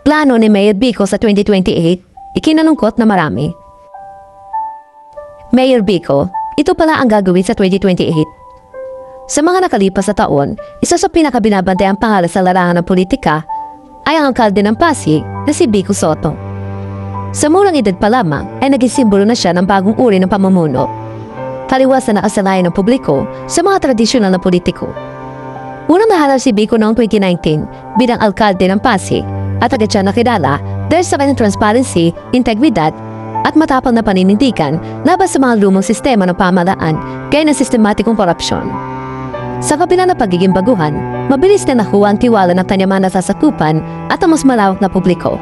Plano ni Mayor Vico sa 2028, ikinalungkot na marami. Mayor Vico, ito pala ang gagawin sa 2028. Sa mga nakalipas na taon, isa sa pinakabinabantayang pangalan sa larangan ng politika ay ang alkalde ng Pasig na si Vico Sotto. Sa murang edad pa lamang ay naging simbolo na siya ng bagong uri ng pamumuno. Taliwas na nakasanayan ng publiko sa mga tradisyonal na politiko. Unang naharap si Vico noong 2019 bilang alkalde ng Pasig at agad siya nakilala dahil sa kanyang transparency, integridad at matapang na paninindigan laban sa mga lumang sistema ng pamahalaan gaya ng sistematikong korupsyon. Sa kabila ng pagiging baguhan, mabilis na nakuha ang tiwala ng kanyang mga nasasakupan at ang mas malawak na publiko.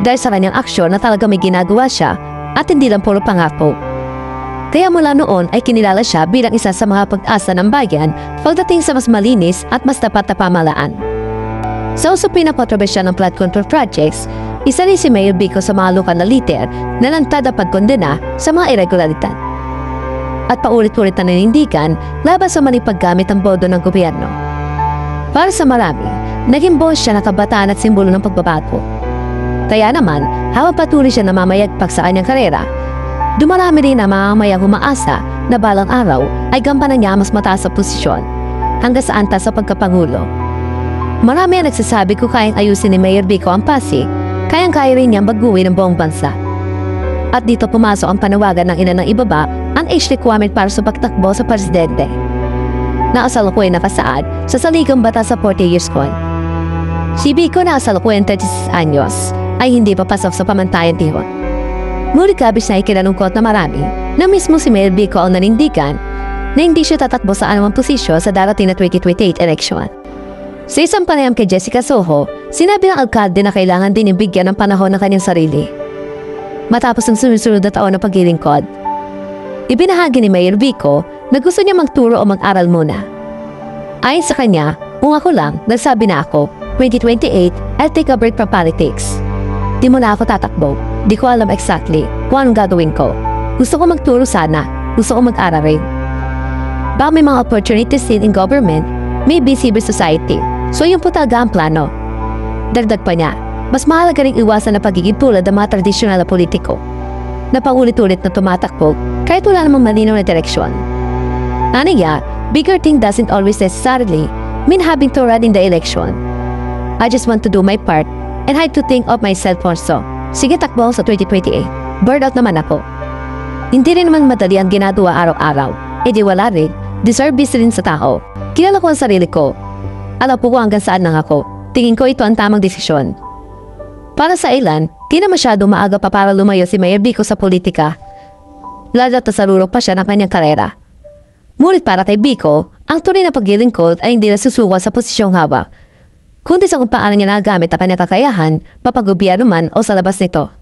Dahil sa kanyang aksyon na talaga may ginagawa siya at hindi lang puro pangako. Kaya mula noon ay kinilala siya bilang isa sa mga pag-asa ng bayan pagdating sa mas malinis at mas tapat na pamahalaan. Sa usapin ng kontrobersya ng flood control projects, isa rin si Mayor Vico sa mga lokal na leader na lantad na pagkondena sa mga irregularidad. At paulit-ulit na nanindigan laban sa maling paggamit ng bodo ng gobyerno. Para sa marami, naging boss siya ng kabataan at simbolo ng pagbabago. Kaya naman, habang patuloy siya namamayagpag sa kanyang karera, dumarami rin na mamamayang umaasa na balang araw ay gampanan niya mas mataas sa posisyon hanggang sa antas sa pagkapangulo. Marami ang nagsasabi kung kayang ayusin ni Mayor Vico ang Pasig, kayang-kaya rin niyang baguhin ang buong bansa. At dito pumasok ang panawagan ng ina ng ibaba ang age requirement para sa pagtakbo sa presidente. Nakasalukuyan nakasaad sa saligang batas sa 40 years con. Si Vico na kasalukuyan 36 anyos ay hindi papasok sa pamantayan tihon. Ngunit kabis na ikinalungkot na marami na mismo si Mayor Vico ang nanindigan na hindi siya tatakbo sa anumang posisyon sa darating na 2028 election. Sa isang panayam kay Jessica Soho, sinabi ng alkalde na kailangan din ibigyan ng panahon ng kanyang sarili. Matapos ang sunod-sunod na taon na paglilingkod, ibinahagi ni Mayor Vico na gusto niya magturo o mag-aral muna. Ayon sa kanya, kung ako lang, nagsabi na ako, 2028, I'll take a break from politics. Di mo na ako tatakbo. Di ko alam exactly kung anong gagawin ko. Gusto ko magturo sana. Gusto ko mag-aral rin. Baka may mga opportunities in government, maybe civil society. So yun po talaga ang plano. Dagdag pa niya, mas mahalaga ring iwasan na pagiging tulad ng mga tradisyonal na politiko na paulit-ulit na tumatakbo kahit wala namang malinaw na direksyon. Aniya, bigger thing doesn't always necessarily mean having to run in the election. I just want to do my part and I to think of myself also. Sige, takbo sa 2028. Burn out naman ako. Hindi rin naman madali ang ginagawa araw-araw. E di wala rin. Deserve busy rin sa tao. Kilala ko ang sarili ko. Alam po ko hanggang saan lang ako. Tingin ko ito ang tamang desisyon. Para sa ilan, di na masyado maaga pa para lumayo si Mayor Vico sa politika. Lalo't nasarurok pa siya ng kanyang karera. Ngunit para kay Vico, ang tunay na paglilingkod ay hindi nasusuko sa posisyong hawak, kundi sa kung paano niya nagamit ang kanyang kakayahan, papagobyerno man o sa labas nito.